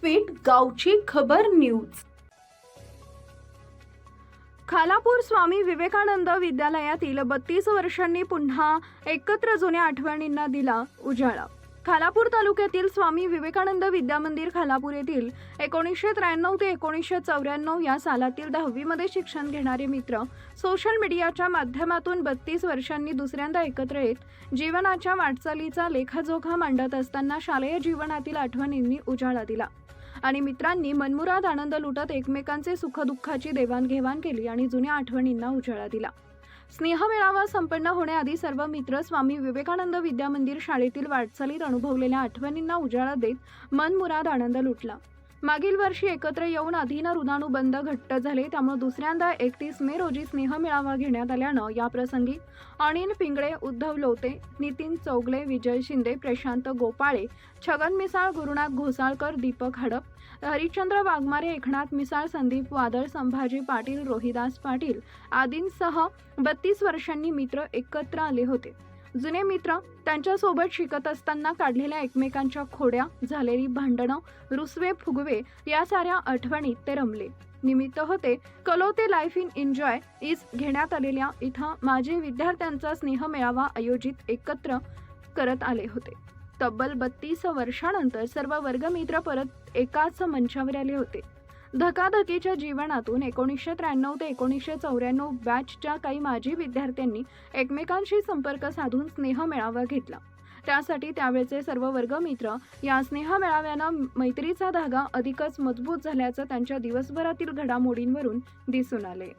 व्यासपीठ गावची खबर न्यूज। खालापूर स्वामी विवेकानंद विद्यालयातील 32 वर्षांनी पुन्हा एकत्र जुन्या आठवणींना दिला उजाळा। खालापूर तालुक्यातील स्वामी विवेकानंद विद्यामंदिर खालापूर येथील 1993 ते 1994 या सालातील 10वी मध्ये शिक्षण घेणारे मित्र सोशल मीडियाच्या माध्यमातून 32 वर्षांनी दुसऱ्यांदा एकत्र येत जीवनाच्या वाटचालीचा लेखाजोखा मांडत असताना शालेय जीवनातील आठवणींनी उजाळा दिला आणि मित्रांनी मनमुराद आनंद लुटत एकमेकांचे सुखदुःखाची देवाणघेवाण केली आणि जुन्या आठवणींना उजाळा दिला। स्नेह मेळावा संपन्न होण्याआधी सर्व मित्र स्वामी विवेकानंद विद्यामंदिर शाळेतील वाटचालीत अनुभवलेल्या आठवणींना उजाळा देत मनमुराद आनंद लुटला। मागील वर्षी एकत्र येऊन अधीन ऋणानुबंध घट्ट झाले, त्यामुळे दुसऱ्यांदा 31 मे रोजी स्नेह मेळावा घेण्यात आल्यानं या प्रसंगी अनिल पिंगळे, उद्धव लोते, नितीन चौगले, विजय शिंदे, प्रशांत गोपाळे, छगन मिसाळ, गुरुनाथ घोसाळकर, दीपक हडप, हरिश्चंद्र वाघमारे, एकनाथ मिसाळ, संदीप वादळ, संभाजी पाटील, रोहिदास पाटील आदींसह 32 वर्षांनी मित्र एकत्र आले होते। जुने मित्र त्यांच्यासोबत शिकत असताना काढलेल्या एकमेकांच्या खोड्या, झालेली भांडणं, रुसवे फुगवे या साऱ्या आठवणीत ते रमले। निमित्त होते Kalote life in enjoy is घेण्यात आलेल्या इथं माजी विद्यार्थ्यांचा स्नेह मेळावा आयोजित एकत्र करत आले होते। तब्बल 32 वर्षांनंतर सर्व वर्गमित्र परत एकाच मंचावर आले होते। धकाधकीच्या जीवनातून 1993 ते 1994 बॅचच्या काही माजी विद्यार्थ्यांनी एकमेकांशी संपर्क साधून स्नेह मेळावा घेतला। त्यासाठी त्यावेळचे सर्व वर्गमित्र या स्नेह मेळाव्यानं मैत्रीचा धागा अधिकच मजबूत झाल्याचं त्यांच्या दिवसभरातील घडामोडींवरून दिसून आले।